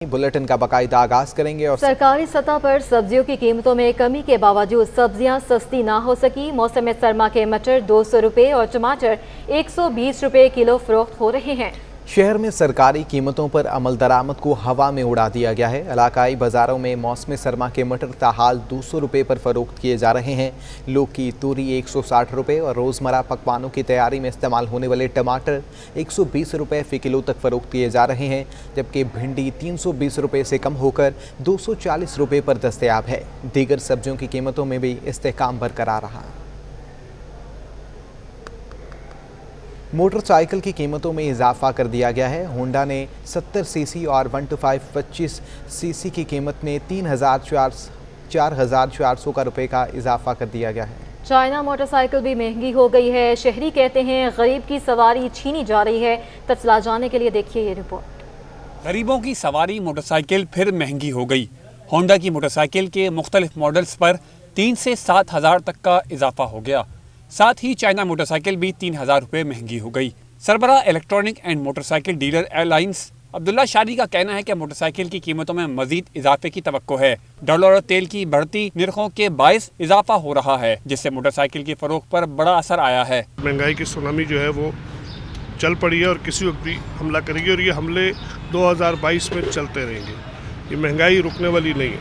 Bulletin का बाकायदा आगाज करेंगे और सरकारी सतह पर सब्जियों की कीमतों में कमी के बावजूद सब्जियां सस्ती ना हो सकी। मौसम सरमा के मटर 200 रुपये और टमाटर 120 रुपये किलो फरोख्त हो रहे हैं। शहर में सरकारी कीमतों पर अमल दरामद को हवा में उड़ा दिया गया है। इलाकाई बाजारों में मौसम सरमा के मटर ताहाल 200 रुपये पर फरोख्त किए जा रहे हैं। लौकी तूरी 160 रुपये और रोज़मर्रा पकवानों की तैयारी में इस्तेमाल होने वाले टमाटर 120 रुपये फ़ी किलो तक फ़रोख्त किए जा रहे हैं, जबकि भिंडी 320 रुपये से कम होकर 240 रुपये पर दस्तयाब है। दीगर सब्जियों की कीमतों में भी इस्तेहकाम बरकरार रहा। मोटरसाइकिल की कीमतों में इजाफा कर दिया गया है। होंडा ने 70 सीसी और 125 सीसी की कीमत में 4,400 का रुपये का इजाफा कर दिया गया है। चाइना मोटरसाइकिल भी महंगी हो गई है। शहरी कहते हैं गरीब की सवारी छीनी जा रही है। तफसीलात जानने के लिए देखिए ये रिपोर्ट। गरीबों की सवारी मोटरसाइकिल फिर महंगी हो गई। होंडा की मोटरसाइकिल के मुख्तलिफ मॉडल्स पर 3 से 7 हज़ार तक का इजाफा हो गया। साथ ही चाइना मोटरसाइकिल भी 3,000 रुपये महंगी हो गई। सरबराह electronic and motorcycle dealer airlines Abdullah शादी का कहना है कि मोटरसाइकिल की कीमतों में मजीद इजाफे की तवक्को है। डॉलर और तेल की बढ़ती निरखों के बायस इजाफा हो रहा है, जिससे मोटरसाइकिल की फरोख्त पर बड़ा असर आया है। महंगाई की सुनामी जो है वो चल पड़ी है और किसी वक्त भी हमला करेगी और ये हमले 2022 में चलते रहेंगे। ये महंगाई रुकने वाली नहीं है।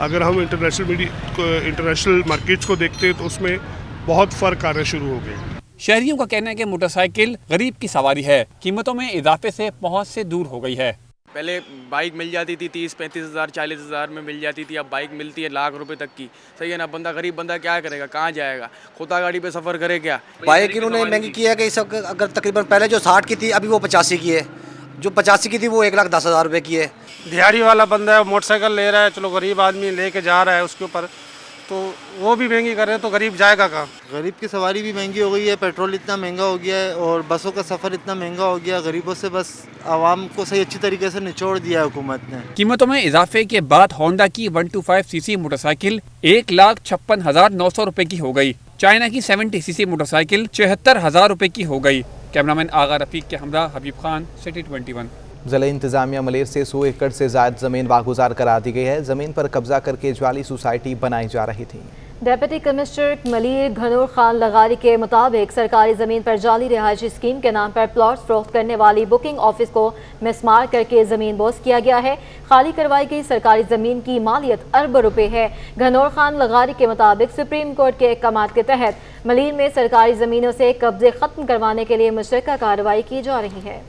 अगर हम इंटरनेशनल मार्केट्स को देखते हैं तो उसमें बहुत फ़र्क आना शुरू हो गए। शहरियों का कहना है कि मोटरसाइकिल गरीब की सवारी है, कीमतों में इजाफे से पहुंच से दूर हो गई है। पहले बाइक मिल जाती थी 30-35 हज़ार 40 हज़ार में मिल जाती थी, अब बाइक मिलती है लाख रुपए तक की। सही है ना। गरीब बंदा क्या करेगा, कहाँ जाएगा, खुदा गाड़ी पे सफ़र करे क्या। बाइक इन्होंने महंगी की है कि इस अगर तकरीबन पहले जो 60 की थी अभी वो 85 की है, जो 85 की थी वो 1,10,000 रुपये की है। दिहाड़ी वाला बंदा है, मोटरसाइकिल ले रहा है, चलो गरीब आदमी लेके जा रहा है उसके ऊपर, तो वो भी महंगी कर रहे हैं तो गरीब जाएगा कहाँ। गरीब की सवारी भी महंगी हो गई है, पेट्रोल इतना महंगा हो गया है और बसों का सफ़र इतना महंगा हो गया। गरीबों से बस आवाम को सही अच्छी तरीके से निचोड़ दिया है हुकूमत ने। कीमतों में इजाफे के बाद होंडा की 125 सीसी मोटरसाइकिल 1,56,900 रुपये की हो गई। चाइना की 70 सीसी मोटरसाइकिल 74,000 रुपये की हो गई। कैमरामैन आगा रफीक के हमरा हबीब खान, सिटी 21। ज़िला इंतज़ामिया मलेर से 100 एकड़ से ज़ायद ज़मीन वागुजार करा दी गई है। ज़मीन पर कब्जा करके जाली सोसाइटी बनाई जा रही थी। डेप्यूटी कमिश्नर मलिर घनूर खान लगारी के मुताबिक सरकारी ज़मीन पर जाली रिहायशी स्कीम के नाम पर प्लॉट्स फरोख्त करने वाली बुकिंग ऑफिस को मिसमार करके ज़मीन बोस किया गया है। खाली करवाई गई सरकारी ज़मीन की मालियत अरबों रुपए है। घनूर खान लगारी के मुताबिक सुप्रीम कोर्ट के अहकाम के तहत मलिर में सरकारी ज़मीनों से कब्जे ख़त्म करवाने के लिए मुश्तरका कार्रवाई की जा रही है।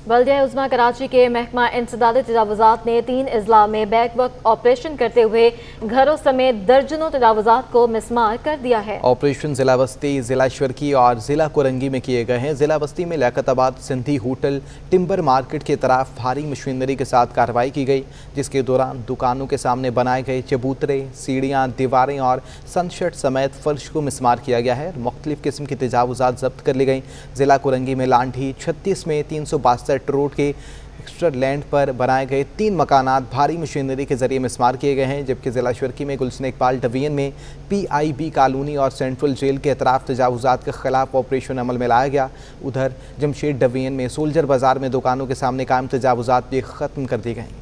बल्दिया उज़्मा कराची के महकमा इंसदाद तजावुज़ात ने 3 अजला में बैक वक्त ऑपरेशन करते हुए घरों समेत दर्जनों तजावुज़ात को मिसमार कर दिया है। ऑपरेशन ज़िला बस्ती, ज़िला शर्की और ज़िला कोरंगी में किए गए हैं। ज़िला बस्ती में Liaquatabad Sindhi hotel timber market की तरफ भारी मशीनरी के साथ कार्रवाई की गई, जिसके दौरान दुकानों के सामने बनाए गए चबूतरे, सीढ़ियाँ, दीवारें और सनशट समेत फर्श को मिसमार किया गया है। मुख्तलिफ किस्म की तजावुज़ात जब्त कर ली गई। ज़िला कोरंगी में लांढी 36 में 362 रोड के एक्स्ट्रा लैंड पर बनाए गए 3 मकानात भारी मशीनरी के जरिए मिसमार किए गए हैं, जबकि ज़िला शर्की में गुलशन इकबाल डिवीजन में PIB कॉलोनी और सेंट्रल जेल के अतराफ तजावुज़ात के खिलाफ ऑपरेशन अमल में लाया गया। उधर जमशेद डिवीजन में सोल्जर बाजार में दुकानों के सामने कायम तजावुज़ात भी ख़त्म कर दी गई।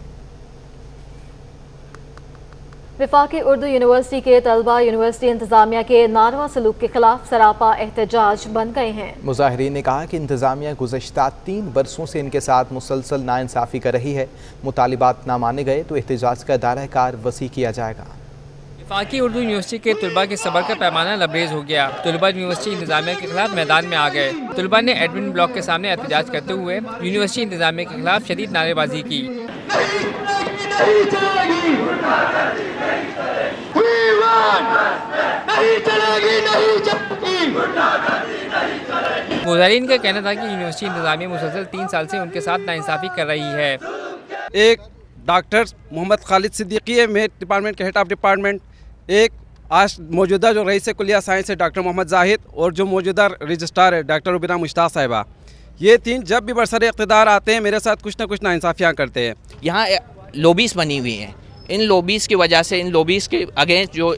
वफाकी उर्दू यूनिवर्सिटी के तलबा यूनिवर्सिटी इंतज़ामिया के नारवा सलूक के खिलाफ सरापा एहतजाज बन गए हैं। मुजाहिरीन ने कहा कि इंतज़ामिया गुज़श्ता 3 बरसों से इनके साथ मुसलसल नाइंसाफ़ी कर रही है। मुतालिबात ना माने गए तो एहतजाज का दायरा कार वसी किया जाएगा। वफाकी उर्दू यूनिवर्सिटी के तलबा के सबर का पैमाना लबरेज हो गया। तलबा यूनिवर्सिटी इंतज़ामिया के खिलाफ मैदान में आ गए। तलबा ने एडमिन ब्लॉक के सामने एहतजाज करते हुए यूनिवर्सिटी इंतज़ामिया के खिलाफ शदीद नारेबाजी की। मुजाहिरीन का कहना था कि यूनिवर्सिटी इंतज़ामिया मुसलसल 3 साल से उनके साथ नाइंसाफ़ी कर रही है। एक डॉक्टर मोहम्मद खालिद सिद्दीकी है, मेरे डिपार्टमेंट के हेड ऑफ डिपार्टमेंट। एक आज मौजूदा जो रईस कुलिया साइंस है डॉक्टर मोहम्मद जाहिद, और जो मौजूदा रजिस्ट्रार है डॉक्टर रुबीना मुश्ताक साहिबा। ये 3 जब भी बरसरे इक़्तिदार आते हैं मेरे साथ कुछ ना कुछ नाइंसाफ़ियाँ करते हैं। यहाँ लॉबीज़ बनी हुई हैं। इन लॉबीज़ की वजह से, इन लॉबीज़ के अगेंस्ट जो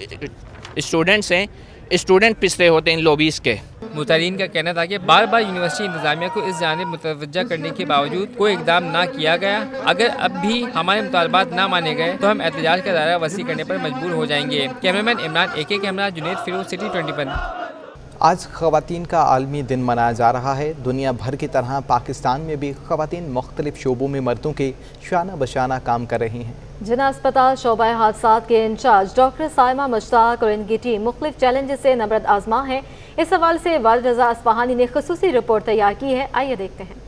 स्टूडेंट्स हैं स्टूडेंट पिस रहे होते हैं इन लॉबीज़ के। मुतालिन का कहना था कि बार बार यूनिवर्सिटी इंतजामिया को इस जानिब मुतवज्जा करने के बावजूद कोई इकदाम ना किया गया। अगर अब भी हमारे मुतालबात ना माने गए तो हम एहतजाज का दायरा वसी करने पर मजबूर हो जाएंगे। कैमरामैन इमरान AK के हमरा जुनैद फिरोज, सिटी 21। आज ख़वातीन का आलमी दिन मनाया जा रहा है। दुनिया भर की तरह पाकिस्तान में भी ख़वातीन मुख्तलिफ शोबों में मर्दों के शाना बशाना काम कर रही हैं। जिना अस्पताल शोबा हादसात के इंचार्ज डॉक्टर साइमा मुश्ताक और इनकी टीम मुख्तलिफ चैलेंजेस से नबरद आजमा है। इस हवाले से वालिद रज़ा अस्फहानी ने खुसूसी रिपोर्ट तैयार की है, आइए देखते हैं।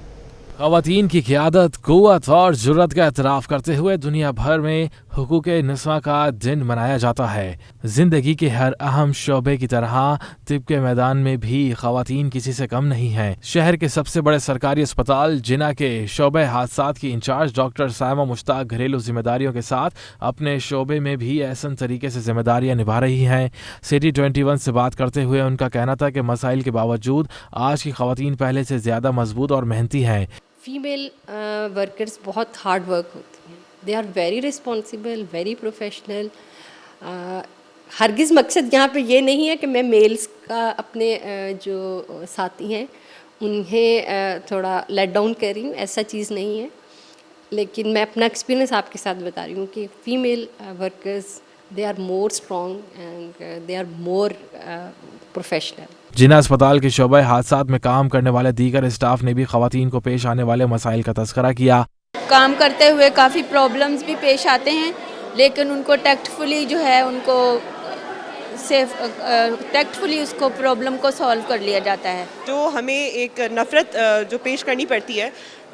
ख़वातीन की क़ियादत, क़ुव्वत और जुर्रत का एतराफ़ करते हुए दुनिया भर में हुकूक़ निस्वा का दिन मनाया जाता है। ज़िंदगी के हर अहम शोबे की तरह तिब के मैदान में भी ख़वातीन किसी से कम नहीं हैं। शहर के सबसे बड़े सरकारी अस्पताल जिना के शोबे हादसात की इंचार्ज डॉक्टर साइमा मुश्ताक घरेलू जिम्मेदारियों के साथ अपने शोबे में भी ऐसा तरीके से जिम्मेदारियाँ निभा रही हैं। सिटी 21 से बात करते हुए उनका कहना था कि मसाइल के बावजूद आज की ख़वातीन पहले से ज़्यादा मजबूत और मेहनती हैं। फीमेल वर्कर्स बहुत हार्ड वर्क होती हैं, they are very responsible, very professional. हरगिज़ मकसद यहाँ पे ये नहीं है कि मैं मेल्स का अपने जो साथी हैं उन्हें थोड़ा लेट डाउन कर रही हूँ, ऐसा चीज़ नहीं है। लेकिन मैं अपना एक्सपीरियंस आपके साथ बता रही हूँ कि female workers they are more strong and they are more professional. Jinnah अस्पताल के शोबे हादसात में काम करने वाले दीगर स्टाफ ने भी ख़वातीन को पेश आने वाले मसाइल का तज़किरा किया। काम करते हुए काफ़ी प्रॉब्लम्स भी पेश आते हैं, लेकिन उनको टैक्टफुली जो है उनको टैक्टफुली उसको प्रॉब्लम को सॉल्व कर लिया जाता है। जो हमें एक नफ़रत जो पेश करनी पड़ती है,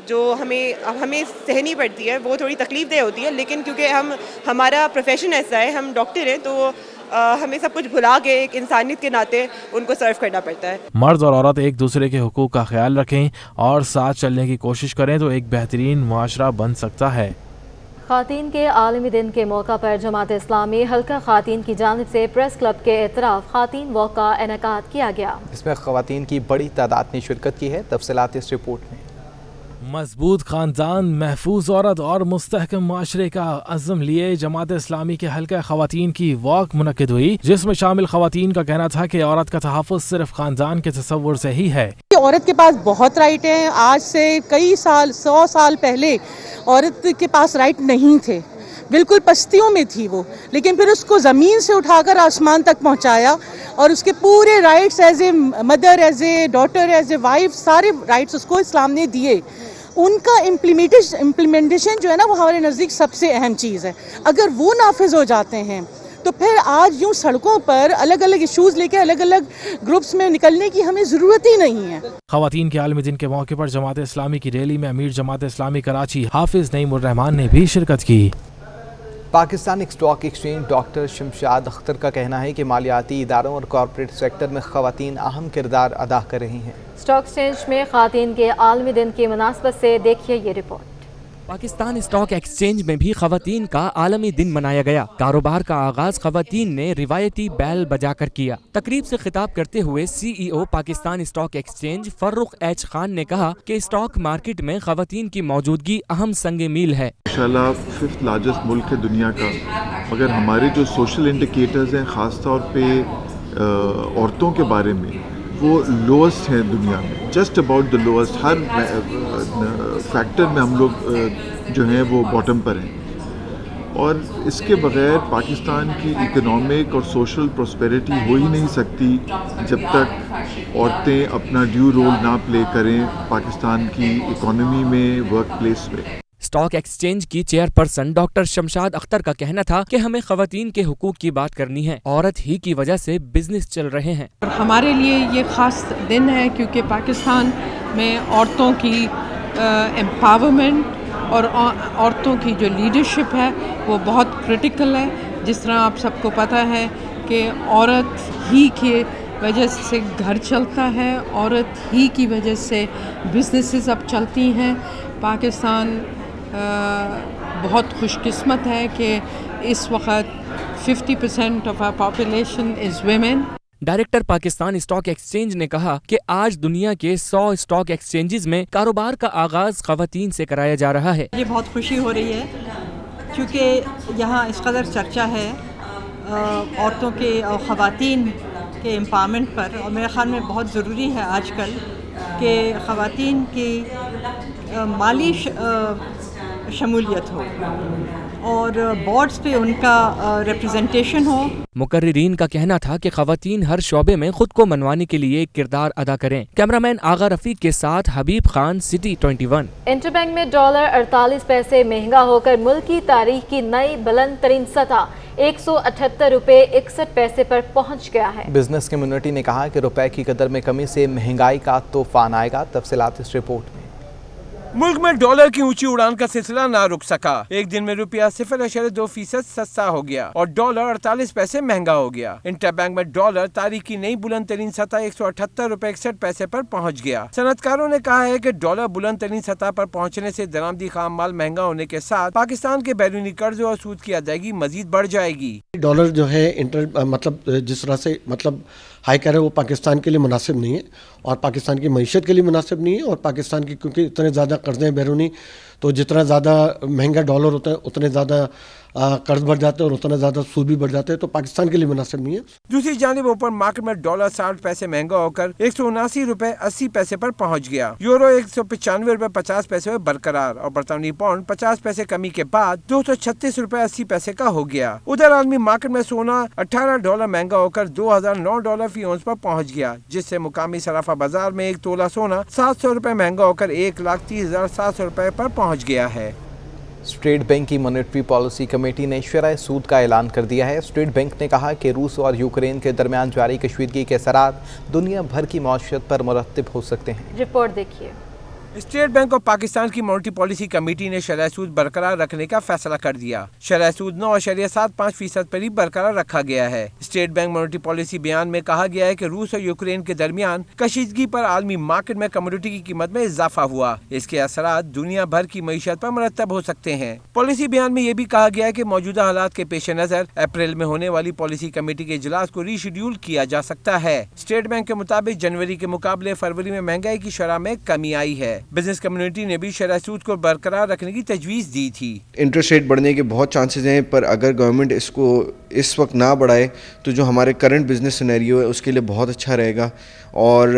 जो हमें सहनी पड़ती है, वो थोड़ी तकलीफ़देह होती है। लेकिन क्योंकि हमारा प्रोफेशन ऐसा है, हम डॉक्टर हैं, तो हमें सब कुछ भुला के एक इंसानियत के नाते उनको सर्व करना पड़ता है। मर्द और औरत एक दूसरे के हुकूक का ख्याल रखें और साथ चलने की कोशिश करें तो एक बेहतरीन मुआशरा बन सकता है। ख़वातीन के आलमी दिन के मौका पर जमात इस्लामी हल्का ख़वातीन की जानिब से प्रेस क्लब के एतराफ़ ख़वातीन वॉक का इनेकाद किया गया। इसमें ख़वातीन की बड़ी तादाद ने शिरकत की है। तफसीलात इस रिपोर्ट में। मजबूत ख़ानदान, महफूज औरत और मुस्तहकम माशरे का अज़्म लिए जमात इस्लामी के हल्का ख़वातीन की वॉक मुनक्किद हुई, जिसमें शामिल ख़वातीन का कहना था कि औरत का तहफ़्फ़ुज़ सिर्फ ख़ानदान के तसव्वुर से ही है। औरत के पास बहुत राइट हैं। आज से कई साल, 100 साल पहले औरत के पास राइट नहीं थे, बिल्कुल पस्तियों में थी वो, लेकिन फिर उसको ज़मीन से उठाकर आसमान तक पहुंचाया और उसके पूरे rights as a mother, as a daughter, as a wife, सारे राइट्स उसको इस्लाम ने दिए। उनका इम्प्लीमेंटेशन जो है ना, वो हमारे नज़दीक सबसे अहम चीज़ है। अगर वो नाफिज हो जाते हैं तो फिर आज यूँ सड़कों पर अलग अलग इशूज़ लेके अलग अलग ग्रुप्स में निकलने की हमें ज़रूरत ही नहीं है। ख़वातीन के आलमी दिन के मौके पर जमात इस्लामी की रैली में अमीर जमात इस्लामी कराची हाफिज नईम उर रहमान ने भी शिरकत की। Pakistan stock exchange doctor Shamshad Akhtar का कहना है कि मालियाती इदारों और कॉरपोरेट सेक्टर में ख़वातीन अहम किरदार अदा कर रही हैं। स्टॉक एक्सचेंज में ख़वातीन के आलमी दिन की मुनासबत से देखिए ये रिपोर्ट। पाकिस्तान स्टॉक एक्सचेंज में भी ख़वातीन का आलमी दिन मनाया गया। कारोबार का आगाज ख़वातीन ने रिवायती बैल बजाकर किया। तकरीब से खिताब करते हुए CEO Pakistan stock exchange Farrukh H Khan ने कहा कि स्टॉक मार्केट में ख़वातीन की मौजूदगी अहम संग मील है। इंशाल्लाह 5th लार्जेस्ट मुल्क है दुनिया का, मगर हमारे जो सोशल इंडिकेटर्स हैं ख़ास तौर पे औरतों के बारे में, वो लोएस्ट हैं दुनिया में, just about the lowest. Her factor में हम लोग जो हैं वो बॉटम पर हैं, और इसके बग़ैर पाकिस्तान की इकोनॉमिक और सोशल प्रॉस्पेरिटी हो ही नहीं सकती जब तक औरतें अपना ड्यू रोल ना प्ले करें पाकिस्तान की इकोनॉमी में, वर्क प्लेस में। स्टॉक एक्सचेंज की चेयरपर्सन डॉक्टर शमशाद अख्तर का कहना था कि हमें ख़वातीन के हुकूक की बात करनी है, औरत ही की वजह से बिजनेस चल रहे हैं। हमारे लिए ये ख़ास दिन है क्योंकि पाकिस्तान में औरतों की एम्पावरमेंट और औरतों की जो लीडरशिप है वो बहुत क्रिटिकल है। जिस तरह आप सबको पता है कि औरत ही के वजह से घर चलता है, औरत ही की वजह से बिजनेसेस अब चलती हैं। पाकिस्तान बहुत खुशकिस्मत है कि इस वक्त 50% of our population is women. Director Pakistan stock exchange ने कहा कि आज दुनिया के 100 स्टॉक एक्सचेंजेस में कारोबार का आगाज ख़वातीन से कराया जा रहा है। ये बहुत खुशी हो रही है क्योंकि यहाँ इस कदर चर्चा है औरतों के और ख़वातीन کے امپاورمنٹ پر، اور میرے خیال میں بہت ضروری ہے آج کل کہ خواتین کی مالی شمولیت ہو اور بورڈز پہ ان کا ریپرزنٹیشن ہو. مقررین کا کہنا تھا کہ خواتین ہر شعبے میں خود کو منوانے کے لیے کردار ادا کریں. کیمرامین آغا رفیق کے ساتھ حبیب خان، سٹی 21. انٹر بینک میں ڈالر 48 پیسے مہنگا ہو کر ملک کی تاریخ کی نئی بلند ترین سطح 178 روپے 61 پیسے پر پہنچ گیا ہے. بزنس کمیونٹی نے کہا کہ روپے کی قدر میں کمی سے مہنگائی کا طوفان آئے گا. تفصیلات اس رپورٹ میں. ملک میں ڈالر کی اونچی اڑان کا سلسلہ نہ رک سکا. ایک دن میں روپیہ 0.2% سستا ہو گیا اور ڈالر 48 پیسے مہنگا ہو گیا. انٹر بینک میں ڈالر تاریخ کی نئی بلند ترین سطح 178 روپے 61 پیسے پر پہنچ گیا. صنعت کاروں نے کہا ہے کہ ڈالر بلند ترین سطح پر پہنچنے سے درآمدی خام مال مہنگا ہونے کے ساتھ پاکستان کے بیرونی قرض اور سود کی ادائیگی مزید بڑھ جائے گی. ڈالر جو ہے جس طرح سے ہائی کر ہے وہ پاکستان کے لیے مناسب نہیں ہے اور پاکستان کی معیشت کے لیے مناسب نہیں ہے. اور پاکستان کی کیونکہ اتنے زیادہ قرضیں بیرونی، تو جتنا زیادہ مہنگا ڈالر ہوتا ہے اتنے زیادہ قرض بڑھ جاتے ہیں اور اتنا زیادہ سود بھی بڑھ جاتے ہیں، تو پاکستان کے لیے مناسب نہیں ہے. دوسری جانب اوپن مارکیٹ میں ڈالر 60 پیسے مہنگا ہو کر 179 روپے 80 پیسے پر پہنچ گیا. یورو 195 روپے 50 پیسے میں برقرار اور برطانوی پاؤنڈ 50 پیسے کمی کے بعد 236 روپے 80 پیسے کا ہو گیا. ادھر عالمی مارکیٹ میں سونا 18 ڈالر مہنگا ہو کر 2009 ڈالر فی اونس پر پہنچ گیا، جس سے مقامی صرافہ بازار میں ایک تولہ سونا 700 روپے مہنگا ہو کر 1,30,700 روپے پر پہنچ گیا ہے. اسٹیٹ بینک کی مانیٹری پالیسی کمیٹی نے شرح سود کا اعلان کر دیا ہے. اسٹیٹ بینک نے کہا کہ روس اور یوکرین کے درمیان جاری کشیدگی کے اثرات دنیا بھر کی معیشت پر مرتب ہو سکتے ہیں. رپورٹ دیکھیے. اسٹیٹ بینک آف پاکستان کی مانیٹری پالیسی کمیٹی نے شرح سود برقرار رکھنے کا فیصلہ کر دیا. شرح سود 9.75% پر ہی برقرار رکھا گیا ہے. اسٹیٹ بینک مانیٹری پالیسی بیان میں کہا گیا ہے کہ روس اور یوکرین کے درمیان کشیدگی پر عالمی مارکیٹ میں کموڈٹی کی قیمت میں اضافہ ہوا. اس کے اثرات دنیا بھر کی معیشت پر مرتب ہو سکتے ہیں. پالیسی بیان میں یہ بھی کہا گیا ہے کہ موجودہ حالات کے پیش نظر اپریل میں ہونے والی پالیسی کمیٹی کے اجلاس کو ری شیڈیول کیا جا سکتا ہے. اسٹیٹ بینک کے مطابق جنوری کے مقابلے فروری میں مہنگائی کی شرح میں کمی آئی ہے. بزنس کمیونٹی نے بھی شرح سود کو برقرار رکھنے کی تجویز دی تھی. انٹرسٹ ریٹ بڑھنے کے بہت چانسز ہیں، پر اگر گورنمنٹ اس کو اس وقت نہ بڑھائے تو جو ہمارے کرنٹ بزنس سینیریو ہے اس کے لیے بہت اچھا رہے گا اور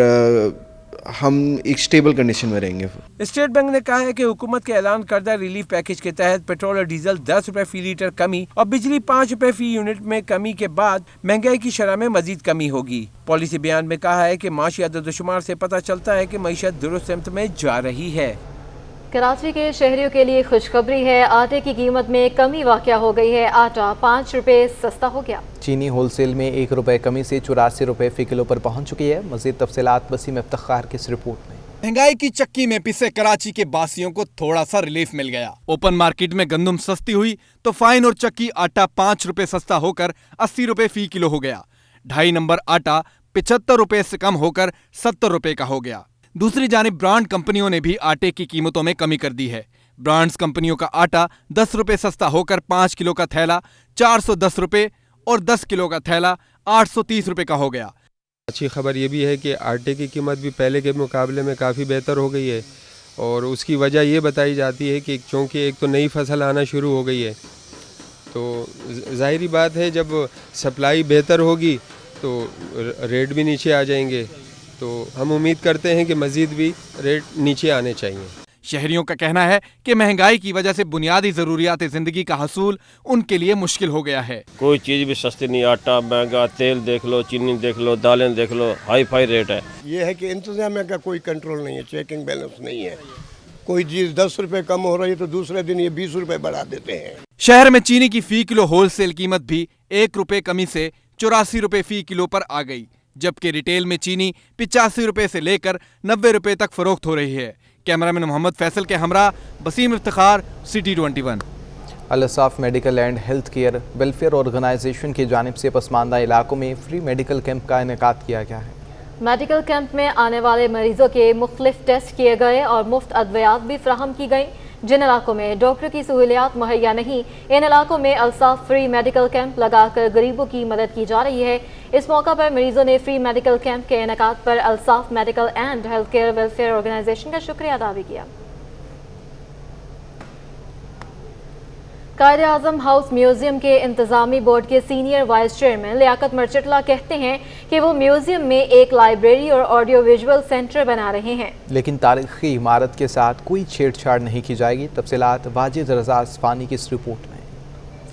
ہم ایک سٹیبل کنڈیشن میں رہیں گے. اسٹیٹ بینک نے کہا ہے کہ حکومت کے اعلان کردہ ریلیف پیکج کے تحت پیٹرول اور ڈیزل 10 روپے فی لیٹر کمی اور بجلی 5 روپے فی یونٹ میں کمی کے بعد مہنگائی کی شرح میں مزید کمی ہوگی. پالیسی بیان میں کہا ہے کہ معاشی عدد و شمار سے پتہ چلتا ہے کہ معیشت درست سمت میں جا رہی ہے. کراچی کے شہریوں کے لیے خوشخبری ہے. آٹے کی قیمت میں کمی واقع ہو گئی ہے. آٹا 5 روپے سستا ہو گیا. چینی ہول سیل میں 1 روپے کمی سے 84 روپے فی کلو پر پہنچ چکی ہے. مزید تفصیلات وسیم افتخار کی اس رپورٹ میں. مہنگائی کی چکی میں پسے کراچی کے باسیوں کو تھوڑا سا ریلیف مل گیا. اوپن مارکیٹ میں گندم سستی ہوئی تو فائن اور چکی آٹا 5 روپے سستا ہو کر 80 روپے فی کلو ہو گیا. 2.5 نمبر آٹا 75 روپے سے کم ہو کر 70 روپے کا ہو گیا. دوسری جانب برانڈ کمپنیوں نے بھی آٹے کی قیمتوں میں کمی کر دی ہے. برانڈز کمپنیوں کا آٹا 10 روپے سستا ہو کر 5 کلو کا تھیلا 410 روپے اور 10 کلو کا تھیلا 830 روپے کا ہو گیا. اچھی خبر یہ بھی ہے کہ آٹے کی قیمت بھی پہلے کے مقابلے میں کافی بہتر ہو گئی ہے اور اس کی وجہ یہ بتائی جاتی ہے کہ چونکہ ایک تو نئی فصل آنا شروع ہو گئی ہے تو ظاہری بات ہے جب سپلائی بہتر ہوگی تو ریٹ بھی نیچے آ جائیں گے. تو ہم امید کرتے ہیں کہ مزید بھی ریٹ نیچے آنے چاہیے. شہریوں کا کہنا ہے کہ مہنگائی کی وجہ سے بنیادی ضروریات زندگی کا حصول ان کے لیے مشکل ہو گیا ہے. کوئی چیز بھی سستی نہیں، آٹا مہنگا، تیل دیکھ لو، چینی دیکھ لو، دالیں دیکھ لو، ہائی فائی ریٹ ہے. یہ ہے کہ انتظامیہ کا کوئی کنٹرول نہیں ہے، چیکنگ بیلنس نہیں ہے. کوئی چیز 10 روپے کم ہو رہی ہے تو دوسرے دن یہ 20 روپے بڑھا دیتے ہیں. شہر میں چینی کی فی کلو ہول سیل قیمت بھی 1 روپے کمی سے 84 روپے فی کلو پر آ گئی، جبکہ ریٹیل میں چینی 85 روپے سے لے کر 90 روپے تک فروخت ہو رہی ہے. کیمرامین محمد فیصل کے ہمراہ وسیم افتخار، سٹی 21. الصاف medical and health care welfare organization کی جانب سے پسماندہ علاقوں میں فری میڈیکل کیمپ کا انعقاد کیا گیا ہے. میڈیکل کیمپ میں آنے والے مریضوں کے مختلف ٹیسٹ کیے گئے اور مفت ادویات بھی فراہم کی گئیں. جن علاقوں میں ڈاکٹر کی سہولیات مہیا نہیں، ان علاقوں میں الصاف فری میڈیکل کیمپ لگا کر غریبوں کی مدد کی جا رہی ہے. اس موقع پر مریضوں نے فری میڈیکل کیمپ کے انعقاد پر الصاف medical and health care welfare organization کا شکریہ ادا بھی کیا. قائد اعظم ہاؤس میوزیم کے انتظامی بورڈ کے سینئر وائس چیئرمین لیاقت مرچٹلا کہتے ہیں کہ وہ میوزیم میں ایک لائبریری اور آڈیو ویژول سینٹر بنا رہے ہیں، لیکن تاریخی عمارت کے ساتھ کوئی چھیڑ چھاڑ نہیں کی جائے گی۔ تفصیلات واجد رضا اصفہانی کی اس رپورٹ میں۔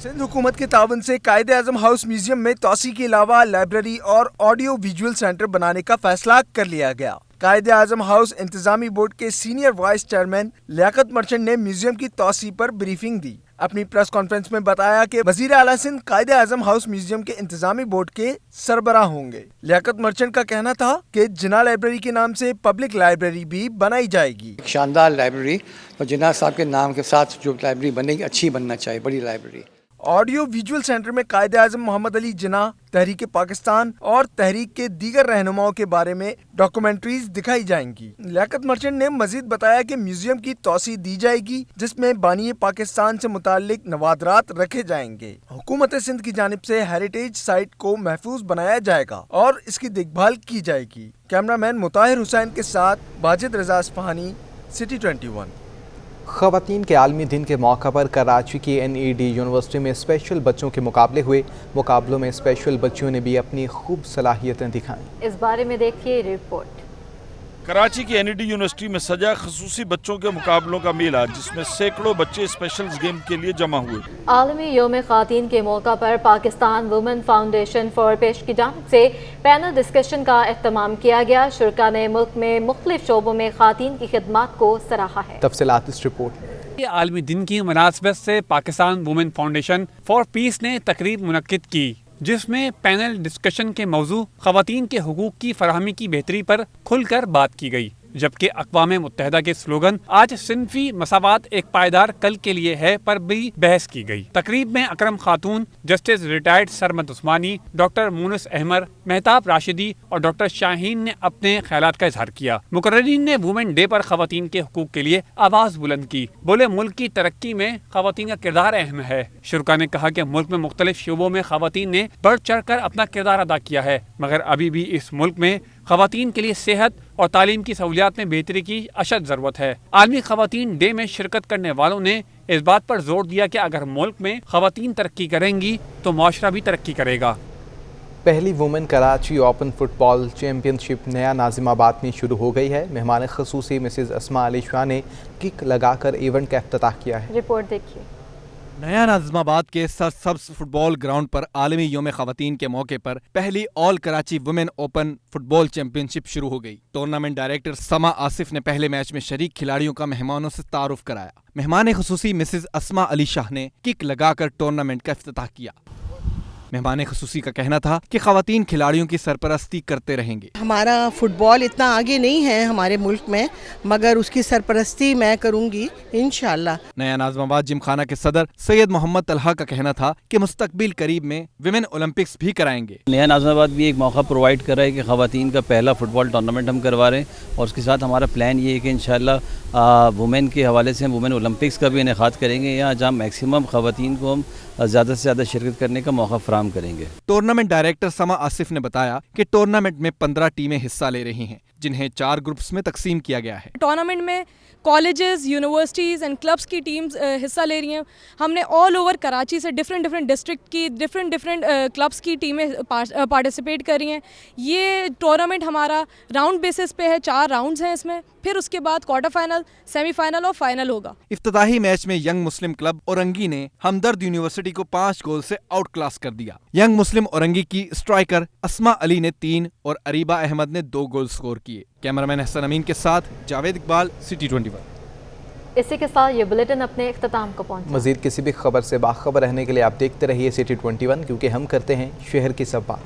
سندھ حکومت کے تعاون سے قائد اعظم ہاؤس میوزیم میں توسیع کے علاوہ لائبریری اور آڈیو ویژول سینٹر بنانے کا فیصلہ کر لیا گیا۔ قائد اعظم ہاؤس انتظامی بورڈ کے سینئر وائس چیئرمین لیاقت مرچنٹ نے میوزیم کی توسیع پر بریفنگ دی۔ اپنی پریس کانفرنس میں بتایا کہ وزیر اعلیٰ سندھ قائد اعظم ہاؤس میوزیم کے انتظامی بورڈ کے سربراہ ہوں گے۔ لیاقت مرچنٹ کا کہنا تھا کہ جناح لائبریری کے نام سے پبلک لائبریری بھی بنائی جائے گی۔ شاندار لائبریری اور جناح صاحب کے نام کے ساتھ جو لائبریری بنے گی اچھی بننا چاہیے، بڑی لائبریری۔ آڈیو ویژول سینٹر میں قائد اعظم محمد علی جناح، تحریک پاکستان اور تحریک کے دیگر رہنماؤں کے بارے میں ڈاکومنٹریز دکھائی جائیں گی۔ لیاقت مرچنٹ نے مزید بتایا کہ میوزیم کی توسیع دی جائے گی جس میں بانی پاکستان سے متعلق نوادرات رکھے جائیں گے۔ حکومت سندھ کی جانب سے ہیریٹیج سائٹ کو محفوظ بنایا جائے گا اور اس کی دیکھ بھال کی جائے گی۔ کیمرہ مین مطاہر حسین کے ساتھ واجد رضا اصفہانی، سٹی 21۔ خواتین کے عالمی دن کے موقع پر کراچی کی NED یونیورسٹی میں اسپیشل بچوں کے مقابلے ہوئے۔ مقابلوں میں اسپیشل بچیوں نے بھی اپنی خوب صلاحیتیں دکھائیں۔ اس بارے میں دیکھیے رپورٹ۔ کراچی کی NED یونیورسٹی میں سجا خصوصی بچوں کے مقابلوں کا میلہ، جس میں سینکڑوں بچے اسپیشل گیم کے لیے جمع ہوئے۔ عالمی یوم خواتین کے موقع پر پاکستان وومن فاؤنڈیشن فار پیش کی جانب سے پینل ڈسکشن کا اہتمام کیا گیا۔ شرکاء نے ملک میں مختلف شعبوں میں خواتین کی خدمات کو سراہا ہے۔ تفصیلات اس رپورٹ میں۔ عالمی دن کی مناسبت سے پاکستان وومن فاؤنڈیشن فار پیس نے تقریب منعقد کی، جس میں پینل ڈسکشن کے موضوع خواتین کے حقوق کی فراہمی کی بہتری پر کھل کر بات کی گئی، جبکہ اقوام متحدہ کے سلوگن آج صنفی مساوات ایک پائیدار کل کے لیے ہے پر بھی بحث کی گئی۔ تقریب میں اکرم خاتون، justice retired Sarmad Usmani, doctor مونس احمر، مہتاب راشدی اور ڈاکٹر شاہین نے اپنے خیالات کا اظہار کیا۔ مقررین نے وومن ڈے پر خواتین کے حقوق کے لیے آواز بلند کی، بولے ملک کی ترقی میں خواتین کا کردار اہم ہے۔ شرکاء نے کہا کہ ملک میں مختلف شعبوں میں خواتین نے بڑھ چڑھ کر اپنا کردار ادا کیا ہے، مگر ابھی بھی اس ملک میں خواتین کے لیے صحت اور تعلیم کی سہولیات میں بہتری کی اشد ضرورت ہے۔ عالمی خواتین ڈے میں شرکت کرنے والوں نے اس بات پر زور دیا کہ اگر ملک میں خواتین ترقی کریں گی تو معاشرہ بھی ترقی کرے گا۔ پہلی وومن کراچی اوپن فٹ بال چیمپئن شپ نیا ناظم آباد میں شروع ہو گئی ہے۔ مہمان خصوصی مسز اسما علی شاہ نے کک لگا کر ایونٹ کا افتتاح کیا ہے۔ رپورٹ دیکھیے۔ نیا ناظم آباد کے سرسبز فٹ بال گراؤنڈ پر عالمی یوم خواتین کے موقع پر پہلی آل کراچی وومن اوپن فٹ بال چیمپئن شپ شروع ہو گئی۔ ٹورنامنٹ ڈائریکٹر سما آصف نے پہلے میچ میں شریک کھلاڑیوں کا مہمانوں سے تعارف کرایا۔ مہمان خصوصی مسز اسما علی شاہ نے کک لگا کر ٹورنامنٹ کا افتتاح کیا۔ مہمان خصوصی کا کہنا تھا کہ خواتین کھلاڑیوں کی سرپرستی کرتے رہیں گے۔ ہمارا فٹ بال اتنا آگے نہیں ہے ہمارے ملک میں، مگر اس کی سرپرستی میں کروں گی انشاءاللہ۔ نیا ناظم آباد جم خانہ کے صدر سید محمد طلحہ کا کہنا تھا کہ مستقبل قریب میں ویمن اولمپکس بھی کرائیں گے۔ نیا ناظم آباد بھی ایک موقع پرووائڈ کر رہا ہے کہ خواتین کا پہلا فٹ بال ٹورنامنٹ ہم کروا رہے ہیں، اور اس کے ساتھ ہمارا پلان یہ ہے کہ انشاءاللہ وومن کے حوالے سے ہم وومن اولمپکس کا بھی انعقاد کریں گے، یہاں جہاں میکسیمم خواتین کو ہم زیادہ سے زیادہ شرکت کرنے کا موقع فراہم کریں گے۔ ٹورنامنٹ ڈائریکٹر سما آصف نے بتایا کہ ٹورنامنٹ میں 15 ٹیمیں حصہ لے رہی ہیں، جنہیں 4 گروپس میں تقسیم کیا گیا ہے۔ ٹورنامنٹ میں کالجز، یونیورسٹیز اینڈ کلبس کی ٹیمز حصہ لے رہی ہیں۔ ہم نے آل اوور کراچی سے ڈفرینٹ ڈسٹرکٹ کی ڈفرینٹ کلبس کی ٹیمیں پارٹیسپیٹ کر رہی ہیں۔ یہ ٹورنامنٹ ہمارا راؤنڈ بیسس پہ ہے، 4 راؤنڈز ہیں اس میں، پھر اس کے بعد کوارٹر فائنل، سیمی فائنل اور فائنل ہوگا۔ افتتاحی میچ میں ینگ مسلم کلب اورنگی نے ہمدرد یونیورسٹی کو 5 گول سے آؤٹ کلاس کر دیا۔ ینگ مسلم اورنگی کی اسٹرائکر اسما علی نے 3 اور اریبہ احمد نے 2 گول سکور کیے۔ کیمرامین حسن امین کے ساتھ جاوید اقبال، سٹی 21۔ اسی کے ساتھ یہ بلیٹن اپنے اختتام کو پہنچا۔ مزید کسی بھی خبر سے باخبر رہنے کے لیے آپ دیکھتے رہیے سٹی 21، کیونکہ ہم کرتے ہیں شہر کی سب بات۔